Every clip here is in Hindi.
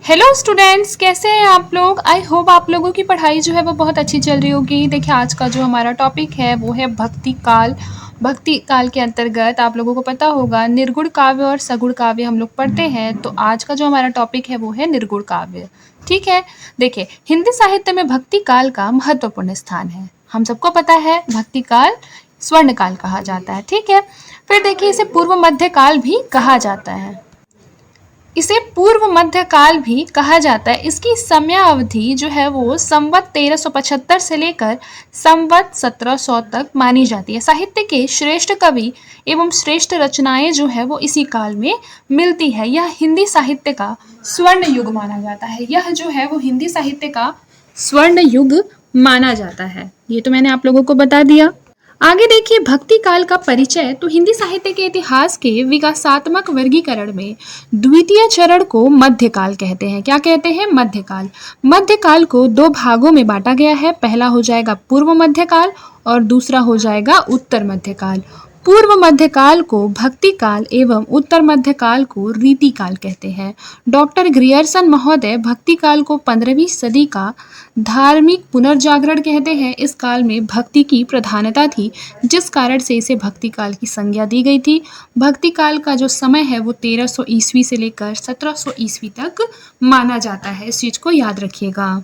हेलो स्टूडेंट्स, कैसे हैं आप लोग। आई होप आप लोगों की पढ़ाई जो है वो बहुत अच्छी चल रही होगी। देखिए, आज का जो हमारा टॉपिक है वो है भक्ति काल। भक्ति काल के अंतर्गत आप लोगों को पता होगा निर्गुण काव्य और सगुण काव्य हम लोग पढ़ते हैं। तो आज का जो हमारा टॉपिक है वो है निर्गुण काव्य। ठीक है, देखिए हिंदी साहित्य में भक्ति काल का महत्वपूर्ण स्थान है। हम सबको पता है भक्ति काल स्वर्ण काल कहा जाता है। ठीक है, फिर देखिए इसे पूर्व मध्य काल भी कहा जाता है। इसे पूर्व मध्य काल भी कहा जाता है। इसकी समयावधि जो है वो संवत 1375 से लेकर संवत 1700 तक मानी जाती है। साहित्य के श्रेष्ठ कवि एवं श्रेष्ठ रचनाएं जो है वो इसी काल में मिलती है। यह हिंदी साहित्य का स्वर्ण युग माना जाता है। यह जो है वो हिंदी साहित्य का स्वर्ण युग माना जाता है। ये तो मैंने आप लोगों को बता दिया। आगे देखिए भक्ति काल का परिचय। तो हिंदी साहित्य के इतिहास के विकासात्मक वर्गीकरण में द्वितीय चरण को मध्यकाल कहते हैं। क्या कहते हैं? मध्यकाल। मध्यकाल को दो भागों में बांटा गया है। पहला हो जाएगा पूर्व मध्यकाल और दूसरा हो जाएगा उत्तर मध्यकाल। पूर्व मध्यकाल को भक्ति काल एवं उत्तर मध्यकाल को रीति काल कहते हैं। डॉक्टर ग्रियर्सन महोदय भक्ति काल को 15वीं सदी का धार्मिक पुनर्जागरण कहते हैं। इस काल में भक्ति की प्रधानता थी, जिस कारण से इसे भक्ति काल की संज्ञा दी गई थी। भक्ति काल का जो समय है वो 1300 ईस्वी से लेकर 1700 ईस्वी तक माना जाता है। इस चीज को याद रखिएगा।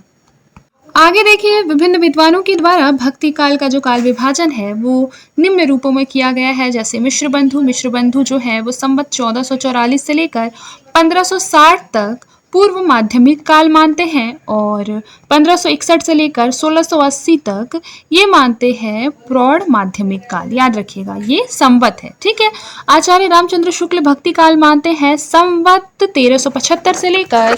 आगे देखिए विभिन्न विद्वानों के द्वारा भक्ति काल का जो काल विभाजन है वो निम्न रूपों में किया गया है। जैसे मिश्र बंधु जो है वो संवत 1444 से लेकर 1560 तक पूर्व माध्यमिक काल मानते हैं और 1561 से लेकर 1680 तक ये मानते हैं प्रौढ़ माध्यमिक काल। याद रखिएगा ये संवत है। ठीक है, आचार्य रामचंद्र शुक्ल भक्ति काल मानते हैं संवत 1375 से लेकर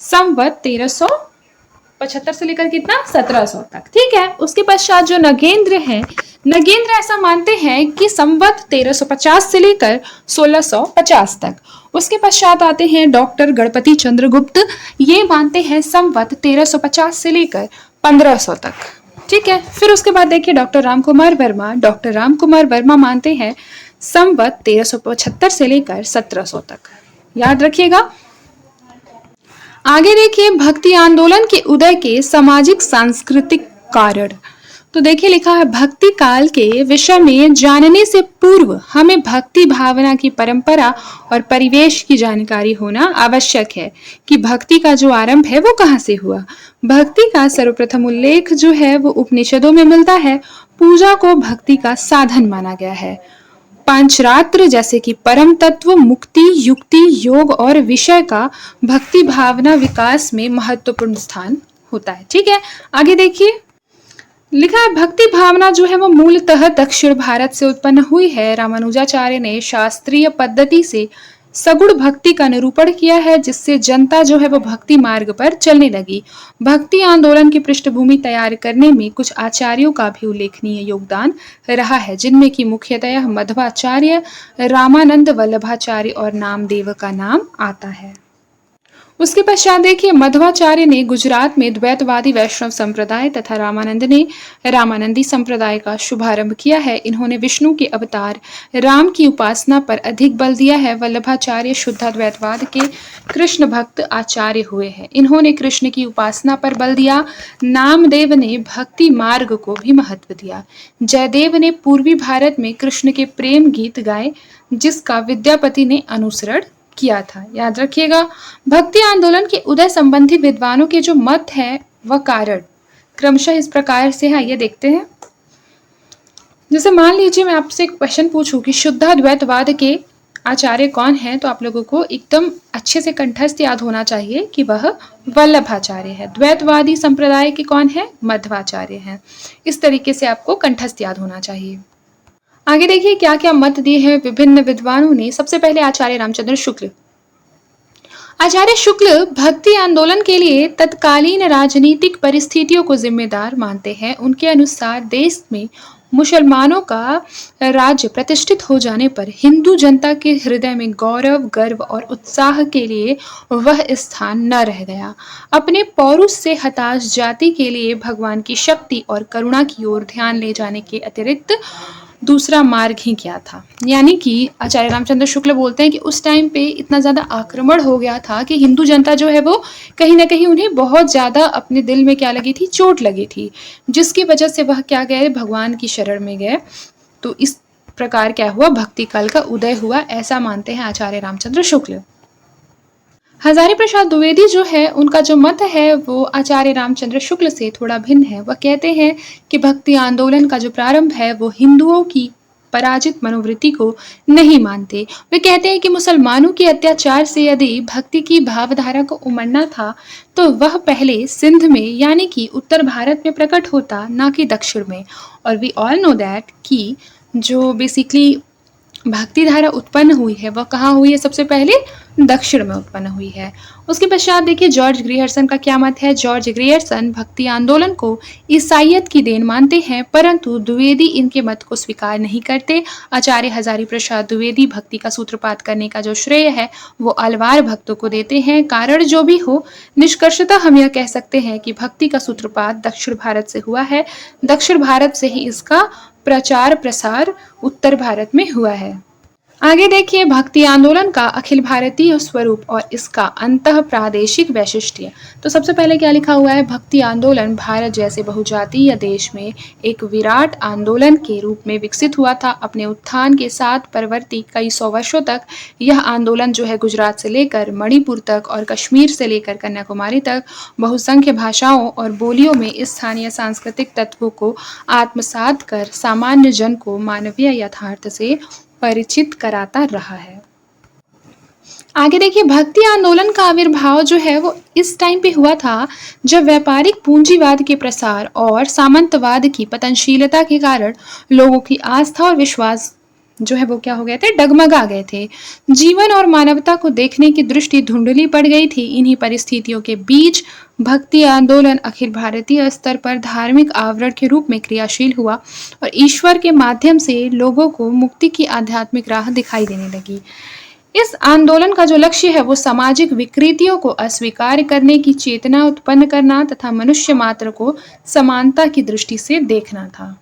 संवत 1375 से लेकर कितना 1700 तक। ठीक है, उसके पश्चात जो नगेंद्र है, नगेंद्र ऐसा मानते हैं कि संवत 1350 से लेकर 1650 तक। उसके पश्चात आते हैं डॉक्टर गणपति चंद्रगुप्त। ये मानते हैं संवत 1350 से लेकर 1500 तक। ठीक है, फिर उसके बाद देखिए डॉक्टर रामकुमार वर्मा। डॉक्टर रामकुमार वर्मा मानते हैं संवत 1375 से लेकर 1700 तक। याद रखिएगा। आगे देखिए भक्ति आंदोलन के उदय के सामाजिक सांस्कृतिक कारण। तो देखिए लिखा है भक्ति काल के विषय में जानने से पूर्व हमें भक्ति भावना की परंपरा और परिवेश की जानकारी होना आवश्यक है कि भक्ति का जो आरंभ है वो कहाँ से हुआ। भक्ति का सर्वप्रथम उल्लेख जो है वो उपनिषदों में मिलता है। पूजा को भक्ति का साधन माना गया है। पंचरात्र जैसे कि परम तत्व, मुक्ति, युक्ति, योग और विषय का भक्ति भावना विकास में महत्वपूर्ण स्थान होता है। ठीक है, आगे देखिए लिखा है भक्ति भावना जो है वो मूलतः दक्षिण भारत से उत्पन्न हुई है। रामानुजाचार्य ने शास्त्रीय पद्धति से सगुण भक्ति का निरूपण किया है, जिससे जनता जो है वो भक्ति मार्ग पर चलने लगी। भक्ति आंदोलन की पृष्ठभूमि तैयार करने में कुछ आचार्यों का भी उल्लेखनीय योगदान रहा है, जिनमें कि मुख्यतः मध्वाचार्य, रामानंद वल्लभाचार्य और नामदेव का नाम आता है। उसके पश्चात देखिए मध्वाचार्य ने गुजरात में द्वैतवादी वैष्णव संप्रदाय तथा रामानंद ने रामानंदी संप्रदाय का शुभारंभ किया है। इन्होंने विष्णु के अवतार राम की उपासना पर अधिक बल दिया है। वल्लभाचार्य शुद्धाद्वैतवाद के कृष्ण भक्त आचार्य हुए हैं। इन्होंने कृष्ण की उपासना पर बल दिया। नामदेव ने भक्ति मार्ग को भी महत्व दिया। जयदेव ने पूर्वी भारत में कृष्ण के प्रेम गीत गाए, जिसका विद्यापति ने अनुसरण किया था। याद रखिएगा। भक्ति आंदोलन के उदय संबंधी विद्वानों के जो मत है वह कारण क्रमशः इस प्रकार से है। ये देखते हैं। जैसे मान लीजिए मैं आपसे एक क्वेश्चन पूछूं कि शुद्धाद्वैतवाद के आचार्य कौन है, तो आप लोगों को एकदम अच्छे से कंठस्थ याद होना चाहिए कि वह वल्लभाचार्य है। द्वैतवादी संप्रदाय के कौन है? मध्वाचार्य है। इस तरीके से आपको कंठस्थ याद होना चाहिए। आगे देखिए क्या क्या मत दिए हैं विभिन्न विद्वानों ने। सबसे पहले आचार्य रामचंद्र शुक्ल। आचार्य शुक्ल भक्ति आंदोलन के लिए तत्कालीन राजनीतिक परिस्थितियों को जिम्मेदार मानते हैं। उनके अनुसार देश में मुसलमानों का राज्य प्रतिष्ठित हो जाने पर हिंदू जनता के हृदय में गौरव, गर्व और उत्साह के लिए वह स्थान न रह गया। अपने पौरुष से हताश जाति के लिए भगवान की शक्ति और करुणा की ओर ध्यान ले जाने के अतिरिक्त दूसरा मार्ग ही क्या था। यानी कि आचार्य रामचंद्र शुक्ल बोलते हैं कि उस टाइम पे इतना ज़्यादा आक्रमण हो गया था कि हिंदू जनता जो है वो कहीं ना कहीं उन्हें बहुत ज़्यादा अपने दिल में क्या लगी थी, चोट लगी थी, जिसकी वजह से वह क्या गए, भगवान की शरण में गए। तो इस प्रकार क्या हुआ, भक्ति काल का उदय हुआ, ऐसा मानते हैं आचार्य रामचंद्र शुक्ल। हजारी प्रसाद द्विवेदी जो है उनका जो मत है वो आचार्य रामचंद्र शुक्ल से थोड़ा भिन्न है। वह कहते हैं कि भक्ति आंदोलन का जो प्रारंभ है वो हिंदुओं की पराजित मनोवृत्ति को नहीं मानते। वे कहते हैं कि मुसलमानों के अत्याचार से यदि भक्ति की भावधारा को उमड़ना था तो वह पहले सिंध में यानी कि उत्तर भारत में प्रकट होता, ना कि दक्षिण में। और वी ऑल नो दैट कि जो बेसिकली भक्ति धारा उत्पन्न हुई है वह कहाँ हुई है, सबसे पहले दक्षिण में उत्पन्न हुई है। उसके पश्चात देखिए जॉर्ज ग्रियर्सन का क्या मत है। जॉर्ज ग्रियर्सन भक्ति आंदोलन को ईसाइयत की देन मानते हैं, परंतु द्विवेदी इनके मत को स्वीकार नहीं करते। आचार्य हजारी प्रसाद द्विवेदी भक्ति का सूत्रपात करने का जो श्रेय है वो अलवार भक्तों को देते हैं। कारण जो भी हो, निष्कर्षतः हम यह कह सकते हैं कि भक्ति का सूत्रपात दक्षिण भारत से हुआ है। दक्षिण भारत से ही इसका प्रचार प्रसार उत्तर भारत में हुआ है। आगे देखिए भक्ति आंदोलन का अखिल भारतीय स्वरूप और इसका अंतः प्रादेशिक वैशिष्ट्य। तो सबसे पहले क्या लिखा हुआ है, भक्ति आंदोलन भारत जैसे बहुजातीय देश में एक विराट आंदोलन के रूप में विकसित हुआ था। अपने उत्थान के साथ परवर्ती कई सौ वर्षों तक यह आंदोलन जो है गुजरात से लेकर मणिपुर तक और कश्मीर से लेकर कन्याकुमारी तक बहुसंख्य भाषाओं और बोलियों में स्थानीय सांस्कृतिक तत्वों को आत्मसात कर सामान्य जन को मानवीय यथार्थ से परिचित कराता रहा है। आगे देखिए भक्ति आंदोलन का आविर्भाव जो है वो इस टाइम पे हुआ था जब व्यापारिक पूंजीवाद के प्रसार और सामंतवाद की पतनशीलता के कारण लोगों की आस्था और विश्वास जो है वो क्या हो गए थे, डगमगा गए थे। जीवन और मानवता को देखने की दृष्टि धुंधली पड़ गई थी। इन्हीं परिस्थितियों के बीच भक्ति आंदोलन अखिल भारतीय स्तर पर धार्मिक आवरण के रूप में क्रियाशील हुआ और ईश्वर के माध्यम से लोगों को मुक्ति की आध्यात्मिक राह दिखाई देने लगी। इस आंदोलन का जो लक्ष्य है वो सामाजिक विकृतियों को अस्वीकार करने की चेतना उत्पन्न करना तथा मनुष्य मात्र को समानता की दृष्टि से देखना था।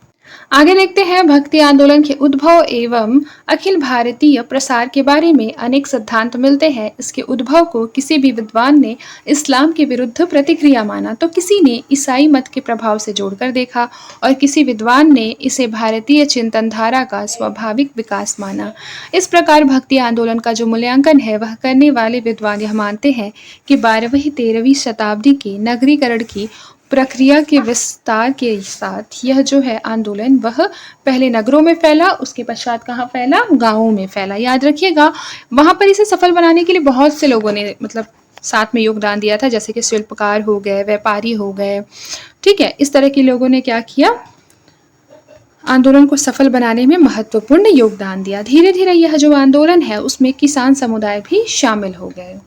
आगे देखते हैं भक्ति आंदोलन के उद्भव एवं अखिल भारतीय प्रसार के बारे में अनेक सिद्धांत मिलते हैं। इसके उद्भव को किसी भी विद्वान ने इस्लाम के विरुद्ध प्रतिक्रिया माना, तो किसी ने ईसाई मत के प्रभाव से जोड़कर देखा और किसी विद्वान ने इसे भारतीय चिंतन धारा का स्वाभाविक विकास माना। इस प्रकार भक्ति आंदोलन का जो मूल्यांकन है वह करने वाले विद्वान यह मानते हैं कि 12वीं-13वीं शताब्दी के नगरीकरण की प्रक्रिया के विस्तार के साथ यह जो है आंदोलन वह पहले नगरों में फैला, उसके पश्चात कहाँ फैला, गांवों में फैला। याद रखिएगा वहां पर इसे सफल बनाने के लिए बहुत से लोगों ने मतलब साथ में योगदान दिया था, जैसे कि शिल्पकार हो गए, व्यापारी हो गए, ठीक है। इस तरह के लोगों ने क्या किया, आंदोलन को सफल बनाने में महत्वपूर्ण योगदान दिया। धीरे धीरे यह जो आंदोलन है उसमें किसान समुदाय भी शामिल हो गए।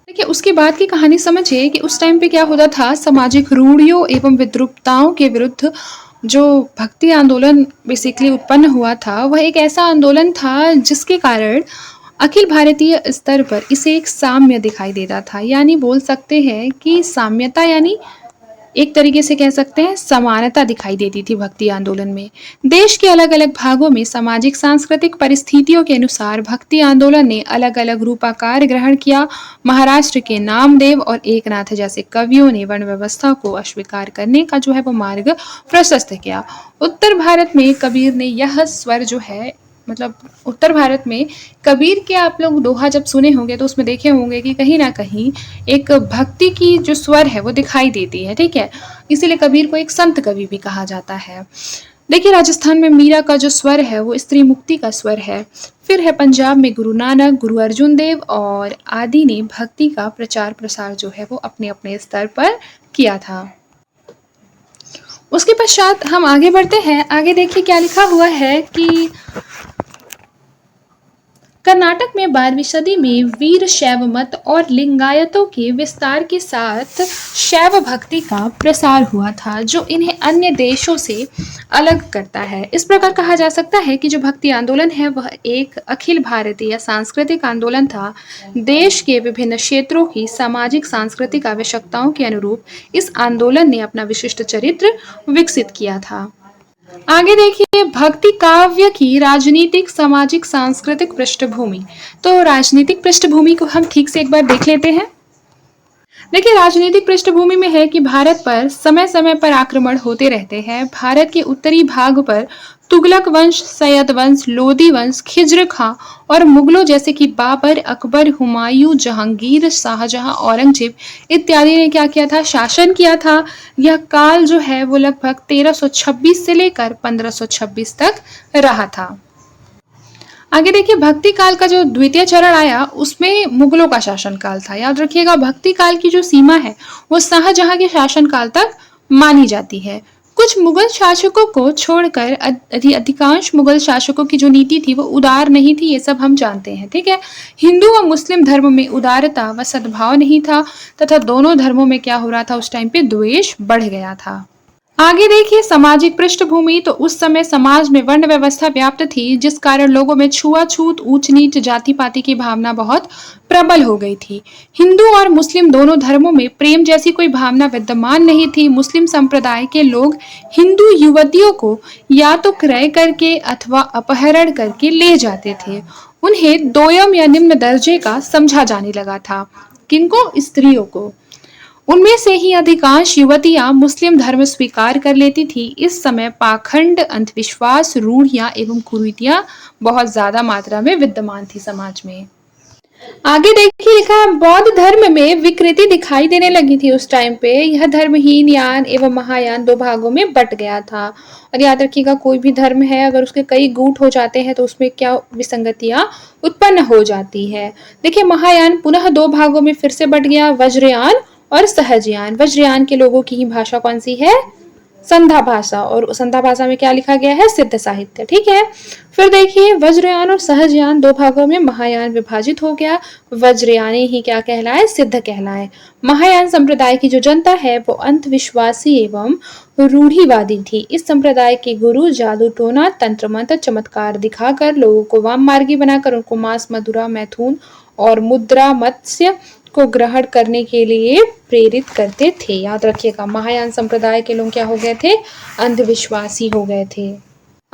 देखिए उसके बाद की कहानी समझिए कि उस टाइम पे क्या होता था, सामाजिक रूढ़ियों एवं विद्रूपताओं के विरुद्ध जो भक्ति आंदोलन बेसिकली उत्पन्न हुआ था वह एक ऐसा आंदोलन था जिसके कारण अखिल भारतीय स्तर पर इसे एक साम्य दिखाई देता था। यानी बोल सकते हैं कि साम्यता यानी एक तरीके से कह सकते हैं समानता दिखाई देती थी भक्ति आंदोलन में। देश के अलग अलग भागों में सामाजिक सांस्कृतिक परिस्थितियों के अनुसार भक्ति आंदोलन ने अलग अलग रूपाकार ग्रहण किया। महाराष्ट्र के नामदेव और एकनाथ जैसे कवियों ने वर्ण व्यवस्था को अस्वीकार करने का जो है वो मार्ग प्रशस्त किया। उत्तर भारत में कबीर ने यह स्वर जो है मतलब उत्तर भारत में कबीर के आप लोग दोहा जब सुने होंगे तो उसमें देखे होंगे कि कहीं ना कहीं एक भक्ति की जो स्वर है वो दिखाई देती है, ठीक है। इसीलिए कबीर को एक संत कवि भी कहा जाता है। देखिए राजस्थान में मीरा का जो स्वर है वो स्त्री मुक्ति का स्वर है। फिर है पंजाब में गुरु नानक, गुरु अर्जुन देव और आदि ने भक्ति का प्रचार प्रसार जो है वो अपने अपने स्तर पर किया था। उसके पश्चात हम आगे बढ़ते हैं। आगे देखिए क्या लिखा हुआ है कि कर्नाटक में 12वीं सदी में वीर शैव मत और लिंगायतों के विस्तार के साथ शैव भक्ति का प्रसार हुआ था जो इन्हें अन्य देशों से अलग करता है। इस प्रकार कहा जा सकता है कि जो भक्ति आंदोलन है वह एक अखिल भारतीय सांस्कृतिक आंदोलन था। देश के विभिन्न क्षेत्रों की सामाजिक सांस्कृतिक आवश्यकताओं के अनुरूप इस आंदोलन ने अपना विशिष्ट चरित्र विकसित किया था। आगे देखिए भक्ति काव्य की राजनीतिक, सामाजिक, सांस्कृतिक पृष्ठभूमि। तो राजनीतिक पृष्ठभूमि को हम ठीक से एक बार देख लेते हैं। देखिए राजनीतिक पृष्ठभूमि में है कि भारत पर समय समय पर आक्रमण होते रहते हैं। भारत के उत्तरी भाग पर तुगलक वंश, सैयद वंश, लोदी वंश, खिज्र खां और मुगलों जैसे कि बाबर, अकबर, हुमायूं, जहांगीर, शाहजहां, औरंगजेब इत्यादि ने क्या किया था, शासन किया था। यह काल जो है वो लगभग 1326 से लेकर 1526 तक रहा था। आगे देखिए भक्ति काल का जो द्वितीय चरण आया उसमें मुगलों का शासन काल था। याद रखिएगा भक्ति काल की जो सीमा है वो शाहजहां के शासन काल तक मानी जाती है। कुछ मुगल शासकों को छोड़कर अधिकांश मुगल शासकों की जो नीति थी वो उदार नहीं थी, ये सब हम जानते हैं। ठीक है, हिंदू व मुस्लिम धर्म में उदारता व सद्भाव नहीं था तथा दोनों धर्मों में क्या हो रहा था, उस टाइम पे द्वेष बढ़ गया था। आगे देखिए सामाजिक पृष्ठभूमि। तो उस समय समाज में वर्ण व्यवस्था व्याप्त थी जिस कारण लोगों में छुआछूत, ऊंच नीच, जाति पाति की भावना बहुत प्रबल हो गई थी। हिंदू और मुस्लिम दोनों धर्मों में प्रेम जैसी कोई भावना विद्यमान नहीं थी। मुस्लिम संप्रदाय के लोग हिंदू युवतियों को या तो क्रय करके अथवा अपहरण करके ले जाते थे। उन्हें दोयम या निम्न दर्जे का समझा जाने लगा था। किनको? स्त्रियों को। उनमें से ही अधिकांश युवतियां मुस्लिम धर्म स्वीकार कर लेती थी। इस समय पाखंड, अंधविश्वास, रूढ़ियां एवं कुरीतियां बहुत ज्यादा मात्रा में विद्यमान थी समाज में। आगे देखिए लिखा है बौद्ध धर्म में विकृति दिखाई देने लगी थी उस टाइम पे। यह धर्म हीनयान एवं महायान दो भागों में बट गया था। और याद रखिएगा कोई भी धर्म है अगर उसके कई गुट हो जाते हैं तो उसमें क्या विसंगतियां उत्पन्न हो जाती है। देखिए महायान पुनः दो भागों में फिर से बट गया, वज्रयान और सहजयान। वज्रयान के लोगों की ही भाषा कौन सी है? संधा भाषा। और संधा भाषा में क्या लिखा गया है? सिद्ध साहित्य। ठीक है, फिर देखिए वज्रयान और सहजयान दो भागों में महायान विभाजित हो गया। वज्रयानी ही क्या कहलाए? सिद्ध कहलाए। महायान संप्रदाय की जो जनता है वो अंधविश्वासी एवं रूढ़िवादी थी। इस संप्रदाय के गुरु जादू टोना, तंत्र मंत्र, चमत्कार दिखाकर लोगों को वाम मार्गी बनाकर उनको मांस, मदिरा, मैथुन और मुद्रा, मत्स्य को ग्रहण करने के लिए प्रेरित करते थे। याद रखिएगा महायान संप्रदाय के लोग क्या हो गए थे? अंधविश्वासी हो गए थे।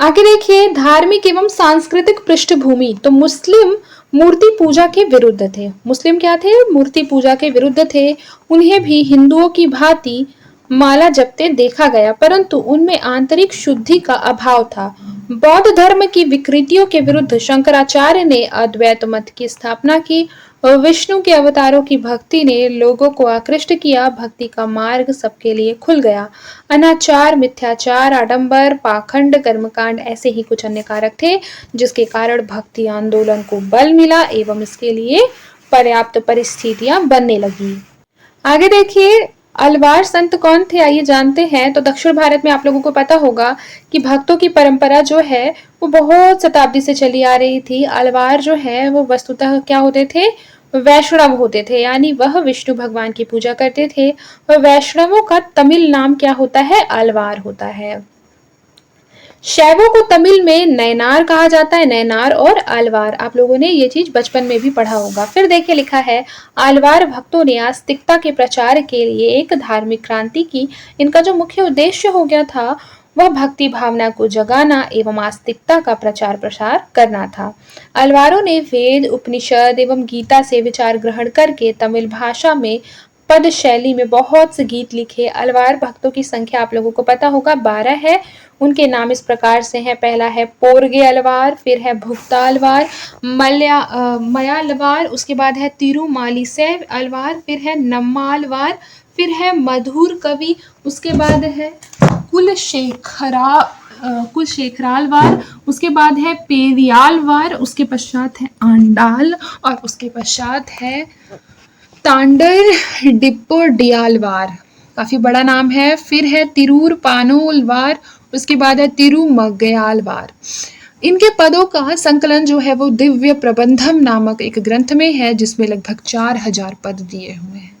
आगे देखिए धार्मिक एवं सांस्कृतिक पृष्ठभूमि। तो मुस्लिम मूर्ति पूजा के विरुद्ध थे। मुस्लिम क्या थे? मूर्ति पूजा के विरुद्ध थे। उन्हें भी हिंदुओं की भांति माला जपते देखा गया परंतु उनमें आंतरिक शुद्धि का अभाव था। बौद्ध धर्म की विकृतियों के विरुद्ध शंकराचार्य ने अद्वैत मत की स्थापना की। विष्णु के अवतारों की भक्ति ने लोगों को आकृष्ट किया। भक्ति का मार्ग सबके लिए खुल गया। अनाचार, मिथ्याचार, आडंबर, पाखंड, कर्मकांड ऐसे ही कुछ अन्य कारक थे जिसके कारण भक्ति आंदोलन को बल मिला एवं इसके लिए पर्याप्त परिस्थितियां बनने लगी। आगे देखिए अलवार संत कौन थे, आइए जानते हैं। तो दक्षिण भारत में आप लोगों को पता होगा कि भक्तों की परंपरा जो है वो बहुत शताब्दी से चली आ रही थी। अलवार जो है वो वस्तुतः क्या होते थे? वैष्णव होते थे, यानी वह विष्णु भगवान की पूजा करते थे। वह वैष्णवों का तमिल नाम क्या होता है? अलवार होता है। शैवों को तमिल में नयनार कहा जाता है। नयनार और आलवार, आप लोगों ने ये चीज बचपन में भी पढ़ा होगा। फिर देखिए लिखा है आलवार भक्तों ने आस्तिकता के प्रचार के लिए एक धार्मिक क्रांति की। इनका जो मुख्य उद्देश्य हो गया था वह भक्ति भावना को जगाना एवं आस्तिकता का प्रचार प्रसार करना था। अलवारों ने वेद, उपनिषद एवं गीता से विचार ग्रहण करके तमिल भाषा में पद शैली में बहुत से गीत लिखे। अलवार भक्तों की संख्या आप लोगों को पता होगा 12 है। उनके नाम इस प्रकार से हैं। पहला है पोरगे अलवार, फिर है भुक्ता अलवार, मया अलवार, उसके बाद है तिरुमालिसैव अलवार, फिर है नम्मा अलवार, फिर है मधुर कवि, उसके बाद है कुलशेखरालवार, उसके बाद है पेरियालवार, उसके पश्चात है आंडाल और उसके पश्चात है तांडर डिप्पोडियालवार, काफी बड़ा नाम है। फिर है तिरूर पानोलवार, उसके बाद है तिरुमगयालवार। इनके पदों का संकलन जो है वो दिव्य प्रबंधम नामक एक ग्रंथ में है जिसमें लगभग 4000 पद दिए हुए हैं।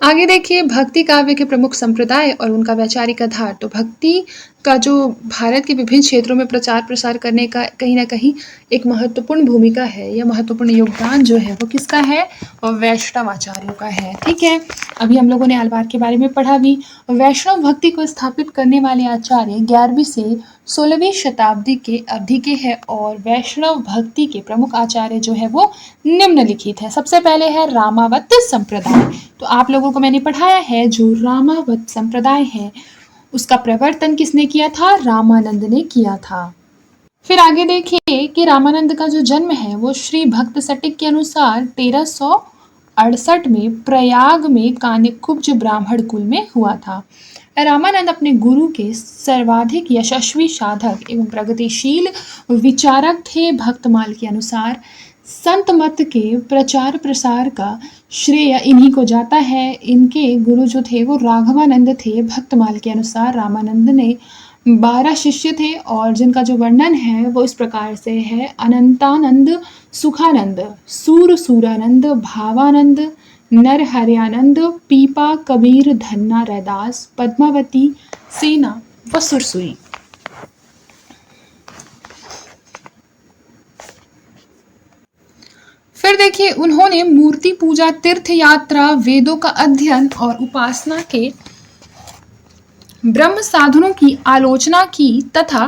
आगे देखिए भक्ति काव्य के प्रमुख संप्रदाय और उनका वैचारिक आधार। तो भक्ति का जो भारत के विभिन्न क्षेत्रों में प्रचार प्रसार करने का कहीं न कहीं एक महत्वपूर्ण भूमिका है, या महत्वपूर्ण योगदान जो है वो किसका है? वैष्णव आचार्यों का है। ठीक है, अभी हम लोगों ने आलवार के बारे में पढ़ा भी। वैष्णव भक्ति को स्थापित करने वाले आचार्य 11वीं से 16वीं शताब्दी के अवधि के हैं, और वैष्णव भक्ति के प्रमुख आचार्य जो है वो निम्नलिखित है। सबसे पहले है रामावत संप्रदाय। तो आप लोगों को मैंने पढ़ाया है, जो रामावत संप्रदाय है उसका प्रवर्तन किसने किया था? रामानंद ने किया था। फिर आगे देखिए कि रामानंद का जो जन्म है वो श्री भक्त सटिक के अनुसार 1368 में प्रयाग में कानिकुब्ज ब्राह्मण कुल में हुआ था। रामानंद अपने गुरु के सर्वाधिक यशस्वी साधक एवं प्रगतिशील विचारक थे। भक्तमाल के अनुसार संत मत के प्रचार प्रसार का श्रेय इन्हीं को जाता है। इनके गुरु जो थे वो राघवानंद थे। भक्तमाल के अनुसार रामानंद ने 12 शिष्य थे, और जिनका जो वर्णन है वो इस प्रकार से है: अनंतानंद, सुखानंद, सूरानंद, भावानंद, नरहरयानंद, पीपा, कबीर, धन्ना, रैदास, पद्मावती, सेना व सुरसुई। फिर देखिए, उन्होंने मूर्ति पूजा, तीर्थ यात्रा, वेदों का अध्ययन और उपासना के ब्रह्म साधनों की आलोचना की तथा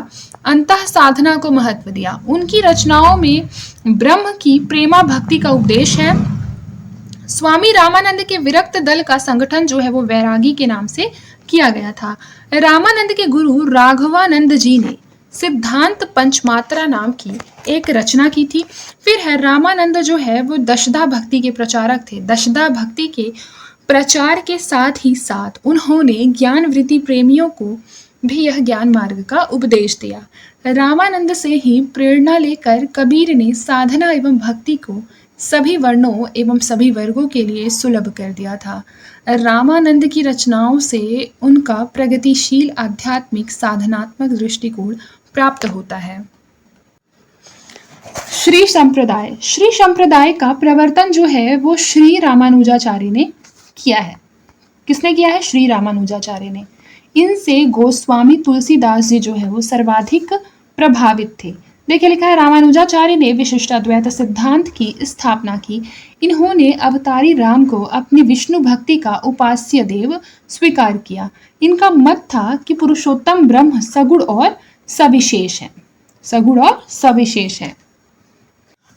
अंतः साधना को महत्व दिया। उनकी रचनाओं में ब्रह्म की प्रेमा भक्ति का उपदेश है। स्वामी रामानंद के विरक्त दल का संगठन जो है वो वैरागी के नाम से किया गया था। रामानंद के गुरु राघवानंद जी ने सिद्धांत पंचमात्रा नाम की एक रचना की थी। फिर है रामानंद जो है वो दशदा भक्ति के प्रचारक थे। दशदा भक्ति के प्रचार के साथ ही साथ उन्होंने ज्ञान वृत्ति प्रेमियों को भी यह ज्ञान मार्ग का उपदेश दिया। रामानंद से ही प्रेरणा लेकर कबीर ने साधना एवं भक्ति को सभी वर्णों एवं सभी वर्गों के लिए सुलभ कर दिया था। रामानंद की रचनाओं से उनका प्रगतिशील आध्यात्मिक साधनात्मक दृष्टिकोण प्राप्त होता है। श्री संप्रदाय का प्रवर्तन जो है वो श्री रामानुजाचार्य ने किया है। किसने किया है? श्री रामानुजाचार्य ने। इनसे गोस्वामी तुलसीदास जी जो है वो सर्वाधिक प्रभावित थे। देखिए लिखा है, रामानुजाचार्य ने विशिष्ट अद्वैत सिद्धांत की स्थापना की। इन्होंने अवतारी राम को अपनी विष्णु भक्ति का उपास्य देव स्वीकार किया। इनका मत था कि पुरुषोत्तम ब्रह्म सगुण और सविशेष है। सगुण और सविशेष है।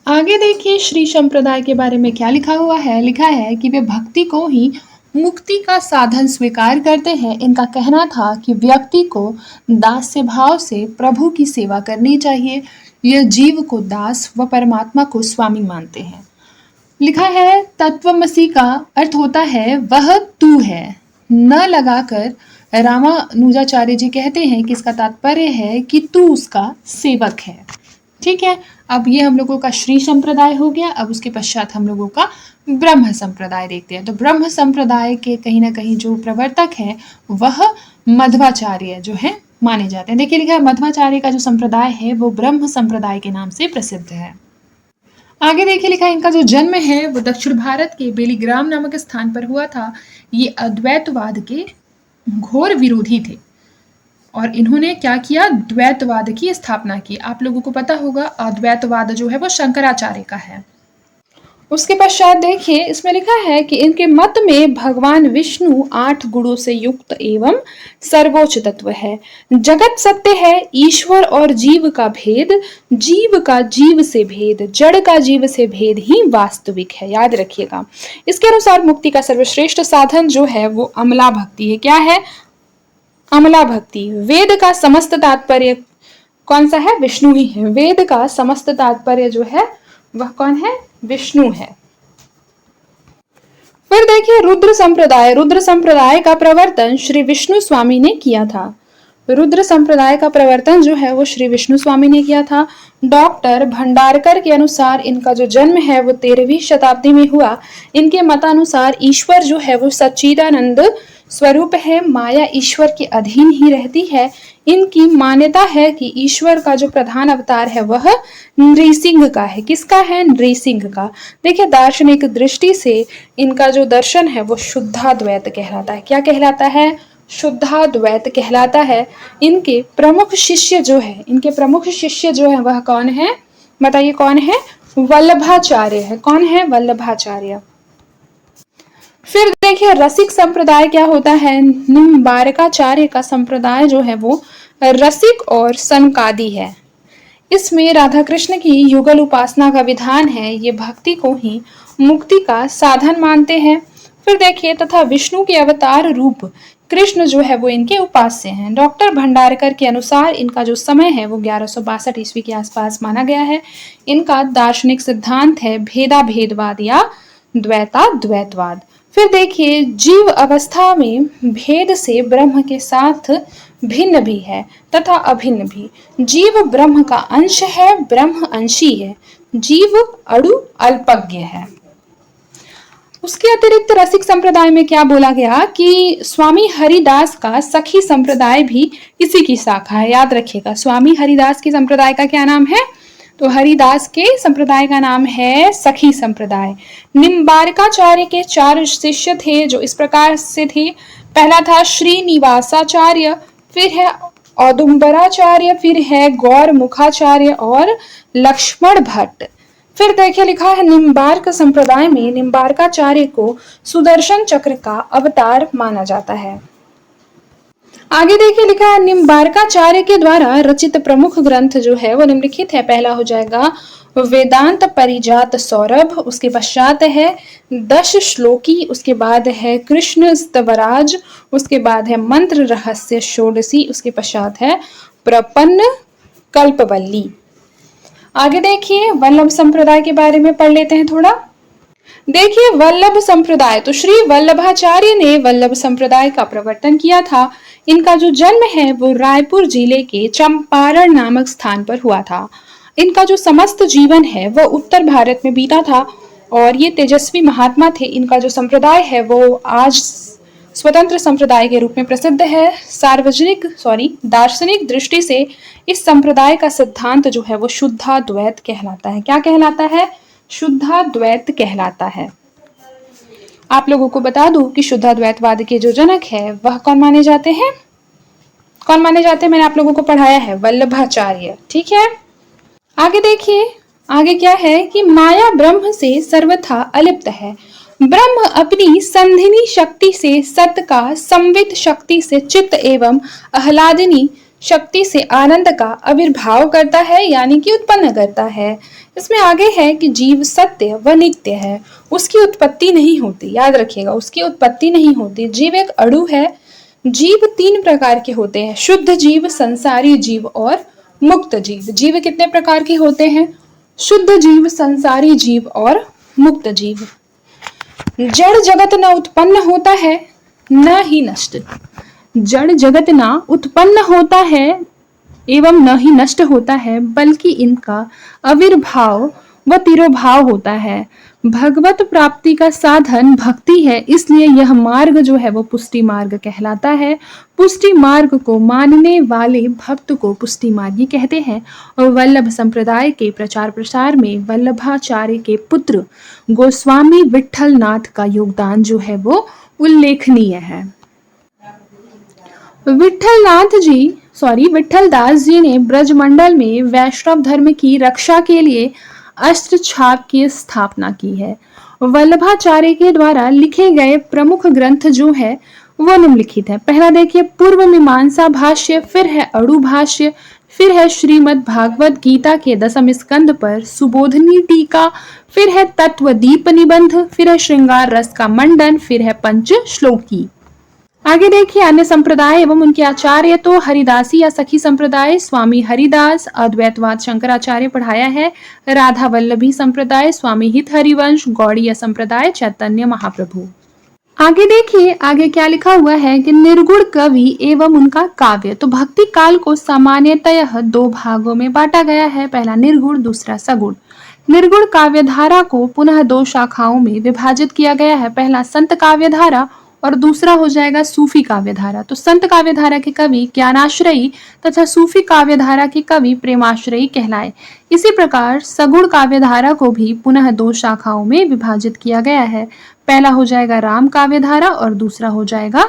आगे देखिए श्री संप्रदाय के बारे में क्या लिखा हुआ है। लिखा है कि वे भक्ति को ही मुक्ति का साधन स्वीकार करते हैं। इनका कहना था कि व्यक्ति को दास्य भाव से प्रभु की सेवा करनी चाहिए। यह जीव को दास व परमात्मा को स्वामी मानते हैं। लिखा है, तत्वमसी का अर्थ होता है वह तू है। न लगाकर रामानुजाचार्य जी कहते हैं कि इसका तात्पर्य है कि तू उसका सेवक है। ठीक है, अब ये हम लोगों का श्री संप्रदाय हो गया। अब उसके पश्चात हम लोगों का ब्रह्म संप्रदाय देखते हैं। तो ब्रह्म संप्रदाय के कहीं ना कहीं जो प्रवर्तक है वह मध्वाचार्य जो है माने जाते हैं। देखिए लिखा है, मध्वाचार्य का जो संप्रदाय है वो ब्रह्म संप्रदाय के नाम से प्रसिद्ध है। आगे देखिए लिखा है, इनका जो जन्म है वो दक्षिण भारत के बेलीग्राम नामक स्थान पर हुआ था। ये अद्वैतवाद के घोर विरोधी थे और इन्होंने क्या किया? द्वैतवाद की स्थापना की। आप लोगों को पता होगा अद्वैतवाद जो है वो शंकराचार्य का है। उसके पश्चात देखिए इसमें लिखा है कि इनके मत में भगवान विष्णु 8 गुणों से युक्त एवं सर्वोच्च तत्व है। जगत सत्य है। ईश्वर और जीव का भेद, जीव का जीव से भेद, जड़ का जीव से भेद ही वास्तविक है। याद रखिएगा। इसके अनुसार मुक्ति का सर्वश्रेष्ठ साधन जो है वो अमला भक्ति है। क्या है? अमला भक्ति। वेद का समस्त तात्पर्य कौन सा है? विष्णु ही है। वेद का समस्त तात्पर्य जो है वह कौन है? विष्णु है। फिर देखिए रुद्र संप्रदाय। रुद्र संप्रदाय का प्रवर्तन श्री विष्णु स्वामी ने किया था। रुद्र संप्रदाय का प्रवर्तन जो है वो श्री विष्णु स्वामी ने किया था। डॉक्टर भंडारकर के अनुसार इनका जो जन्म है वो 13वीं शताब्दी में हुआ। इनके मतानुसार ईश्वर जो है वो सच्चिदानंद स्वरूप है। माया ईश्वर के अधीन ही रहती है। इनकी मान्यता है कि ईश्वर का जो प्रधान अवतार है वह नृसिंह का है। किसका है? नृसिंह का। देखिए दार्शनिक दृष्टि से इनका जो दर्शन है वो शुद्धाद्वैत कहलाता है। क्या कहलाता है? शुद्धाद्वैत कहलाता है। इनके प्रमुख शिष्य जो है वह कौन है, बताइए कौन है? वल्लभाचार्य है। कौन है? वल्लभाचार्य। फिर देखिए रसिक संप्रदाय क्या होता है। निम्बारकाचार्य का संप्रदाय जो है वो रसिक और सनकादि है। इसमें राधा कृष्ण की युगल उपासना का विधान है। ये भक्ति को ही मुक्ति का साधन मानते हैं। फिर देखिए तथा विष्णु के अवतार रूप कृष्ण जो है वो इनके उपास्य हैं। डॉक्टर भंडारकर के अनुसार इनका जो समय है वो 1162 ईस्वी के आसपास माना गया है। इनका दार्शनिक सिद्धांत है भेदा भेदवाद या द्वैता द्वैतवाद। फिर देखिए जीव अवस्था में भेद से ब्रह्म के साथ भिन्न भी है तथा अभिन्न भी। जीव ब्रह्म का अंश है, ब्रह्म अंशी है। जीव अणु अल्पज्ञ है। उसके अतिरिक्त रसिक संप्रदाय में क्या बोला गया कि स्वामी हरिदास का सखी संप्रदाय भी इसी की शाखा है। याद रखिएगा स्वामी हरिदास की संप्रदाय का क्या नाम है? तो हरिदास के संप्रदाय का नाम है सखी संप्रदाय। निम्बारकाचार्य के 4 शिष्य थे जो इस प्रकार से थे। पहला था श्रीनिवासाचार्य, फिर है औदुंबराचार्य, फिर है गौरमुखाचार्य और लक्ष्मण भट्ट। फिर देखिए लिखा है निम्बार्क संप्रदाय में निम्बारकाचार्य को सुदर्शन चक्र का अवतार माना जाता है। आगे देखिए लिखा है निम्बारकाचार्य के द्वारा रचित प्रमुख ग्रंथ जो है वो निम्नलिखित है। पहला हो जाएगा वेदांत परिजात सौरभ, उसके पश्चात है 10 श्लोकी, उसके बाद है कृष्ण स्तवराज, उसके बाद है मंत्र रहस्य षोडशी, उसके पश्चात है प्रपन्न कल्पवल्ली। आगे देखिए वल्लभ संप्रदाय के बारे में पढ़ लेते हैं थोड़ा। देखिए वल्लभ संप्रदाय, तो श्री वल्लभाचार्य ने वल्लभ संप्रदाय का प्रवर्तन किया था। इनका जो जन्म है वो रायपुर जिले के चंपारण नामक स्थान पर हुआ था। इनका जो समस्त जीवन है वह उत्तर भारत में बीता था और ये तेजस्वी महात्मा थे। इनका जो संप्रदाय है वो आज स्वतंत्र संप्रदाय के रूप में प्रसिद्ध है। दार्शनिक दृष्टि से इस संप्रदाय का सिद्धांत जो है वो शुद्धाद्वैत कहलाता है। क्या कहलाता है? शुद्धाद्वैत कहलाता है। आप लोगों को बता दूं कि शुद्धाद्वैतवाद के जो जनक है वह कौन माने जाते हैं? कौन माने जाते हैं? मैंने आप लोगों को पढ़ाया है, वल्लभाचार्य। ठीक है, आगे देखिए आगे क्या है कि माया ब्रह्म से सर्वथा अलिप्त है। ब्रह्म अपनी संधिनी शक्ति से सत का संवित शक्ति से चित्त एवं आह्लादिनी शक्ति से आनंद का आविर्भाव करता है, यानी कि उत्पन्न करता है। इसमें आगे है कि जीव सत्य व नित्य है, उसकी उत्पत्ति नहीं होती। याद रखिएगा, उसकी उत्पत्ति नहीं होती। जीव एक अणु है। जीव 3 प्रकार के होते हैं, शुद्ध जीव, संसारी जीव और मुक्त जीव। जीव कितने प्रकार के होते हैं? शुद्ध जीव, संसारी जीव और मुक्त जीव। जड़ जगत न उत्पन्न होता है न ही नष्ट। जड़ जगत न उत्पन्न होता है एवं न ही नष्ट होता है, बल्कि इनका आविर्भाव व तिरोभाव होता है। भगवत प्राप्ति का साधन भक्ति है, इसलिए यह मार्ग जो है वो पुष्टि मार्ग कहलाता है। पुष्टि मार्ग को मानने वाले भक्त को पुष्टि मार्गी कहते हैं। और वल्लभ संप्रदाय के प्रचार प्रसार में वल्लभाचार्य के पुत्र गोस्वामी विट्ठल नाथ का योगदान जो है वो उल्लेखनीय है। विट्ठल दास जी ने ब्रजमंडल में वैष्णव धर्म की रक्षा के लिए अस्त्र छाप की स्थापना की है। वल्लभाचार्य के द्वारा लिखे गए प्रमुख ग्रंथ जो है वो निम्नलिखित है। पहला देखिए पूर्व मीमांसा भाष्य, फिर है अणु भाष्य, फिर है श्रीमद् भागवत गीता के 10वें स्कंद पर सुबोधनी टीका, फिर है तत्वदीप निबंध, फिर है श्रृंगार रस का मंडन, फिर है पंच श्लोकी। आगे देखिए अन्य संप्रदाय एवं उनके आचार्य, तो हरिदासी या सखी संप्रदाय स्वामी हरिदास, अद्वैतवाद शंकराचार्य पढ़ाया है। राधा वल्लभी संप्रदाय स्वामी हित हरिवंश, गौड़ीय संप्रदाय चैतन्य महाप्रभु। आगे देखिए आगे क्या लिखा हुआ है कि निर्गुण कवि एवं उनका काव्य। तो भक्ति काल को सामान्यतः 2 भागों में बांटा गया है, पहला निर्गुण, दूसरा सगुण। निर्गुण काव्य धारा को पुनः 2 शाखाओं में विभाजित किया गया है, पहला संत काव्य धारा और दूसरा हो जाएगा सूफी काव्य धारा। तो संत काव्य धारा के कवि ज्ञानाश्रयी तथा सूफी काव्य धारा के कवि प्रेमाश्रयी कहलाए। इसी प्रकार सगुण काव्य धारा को भी पुनः 2 शाखाओं में विभाजित किया गया है, पहला हो जाएगा राम काव्य धारा और दूसरा हो जाएगा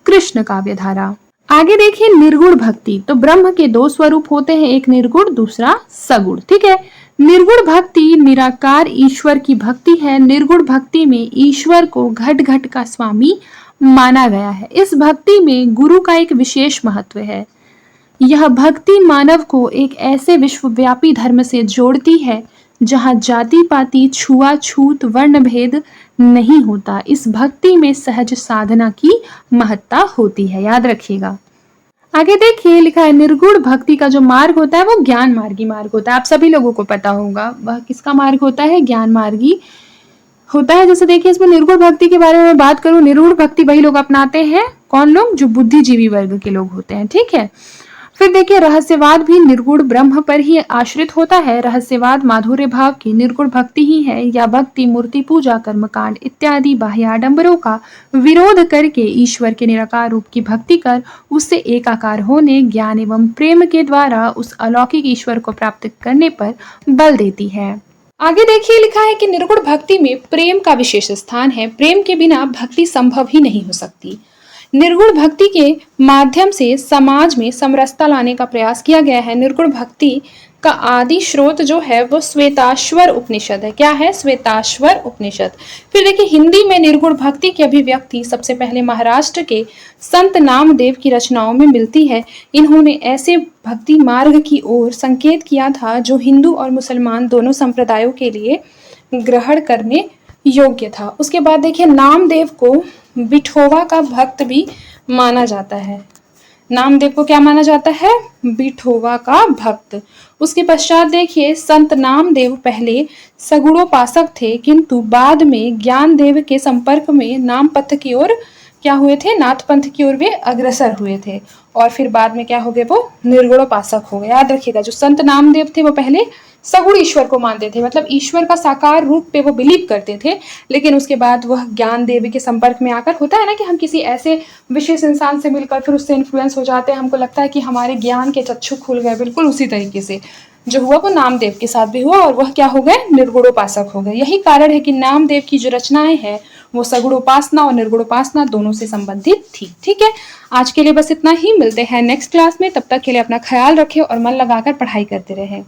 कृष्ण काव्यधारा। आगे देखिए निर्गुण भक्ति। तो ब्रह्म के दो स्वरूप होते हैं, एक निर्गुण दूसरा सगुण। ठीक है, निर्गुण भक्ति निराकार ईश्वर की भक्ति है। निर्गुण भक्ति में ईश्वर को घट घट का स्वामी माना गया है। इस भक्ति में गुरु का एक विशेष महत्व है। यह भक्ति मानव को एक ऐसे विश्वव्यापी धर्म से जोड़ती है जहां जाति पाति छुआछूत वर्ण भेद नहीं होता। इस भक्ति में सहज साधना की महत्ता होती है, याद रखिएगा। आगे देखिए लिखा है निर्गुण भक्ति का जो मार्ग होता है वो ज्ञान मार्गी मार्ग होता है। आप सभी लोगों को पता होगा वह किसका मार्ग होता है, ज्ञान मार्गी होता है। जैसे देखिए इसमें निर्गुण भक्ति के बारे में मैं बात करूं, निर्गुण भक्ति वही लोग अपनाते हैं, कौन लोग, जो बुद्धिजीवी वर्ग के लोग होते हैं। ठीक है, फिर देखिए रहस्यवाद भी निर्गुण ब्रह्म पर ही आश्रित होता है। रहस्यवाद माधुर्य भाव की निर्गुण भक्ति ही है। यह भक्ति मूर्ति पूजा कर्मकांड इत्यादि बाह्य आडंबरों का विरोध करके ईश्वर के निराकार रूप की भक्ति कर उससे एकाकार होने, ज्ञान एवं प्रेम के द्वारा उस अलौकिक ईश्वर को प्राप्त करने पर बल देती है। आगे देखिए लिखा है कि निर्गुण भक्ति में प्रेम का विशेष स्थान है। प्रेम के बिना भक्ति संभव ही नहीं हो सकती। निर्गुण भक्ति के माध्यम से समाज में समरसता लाने का प्रयास किया गया है। निर्गुण भक्ति का आदि स्रोत जो है वो श्वेताश्वर उपनिषद है। क्या है, श्वेताश्वर उपनिषद। फिर देखिए हिंदी में निर्गुण भक्ति की अभिव्यक्ति सबसे पहले महाराष्ट्र के संत नामदेव की रचनाओं में मिलती है। इन्होंने ऐसे भक्ति मार्ग की ओर संकेत किया था जो हिंदू और मुसलमान दोनों संप्रदायों के लिए ग्रहण करने योग्य था। उसके बाद देखिए नामदेव को विठोबा का भक्त भी माना जाता है। नामदेव को क्या माना जाता है, विठोबा का भक्त। उसके पश्चात देखिए संत नामदेव पहले सगुणोपासक थे, किंतु बाद में ज्ञानदेव के संपर्क में नाम पथ की ओर क्या हुए थे, नाथ पंथ की ओर वे अग्रसर हुए थे और फिर बाद में क्या हो गए, वो निर्गुणोपासक हो गए। याद रखिएगा जो संत नामदेव थे वो पहले सगुण ईश्वर को मानते थे, मतलब ईश्वर का साकार रूप पे वो बिलीव करते थे, लेकिन उसके बाद वह ज्ञान देव के संपर्क में आकर, होता है ना कि हम किसी ऐसे विशेष इंसान से मिलकर फिर उससे इन्फ्लुएंस हो जाते हैं, हमको लगता है कि हमारे ज्ञान के चक्षु खुल गए। बिल्कुल उसी तरीके से जो हुआ वो नामदेव के साथ भी हुआ और वह क्या हो गए, निर्गुणोपासक हो गए। यही कारण है कि नामदेव की जो रचनाएं हैं वो सगुणोपासना और निर्गुणोपासना दोनों से संबंधित थी। ठीक है, आज के लिए बस इतना ही। मिलते हैं नेक्स्ट क्लास में, तब तक के लिए अपना ख्याल रखें और मन लगाकर पढ़ाई करते रहें।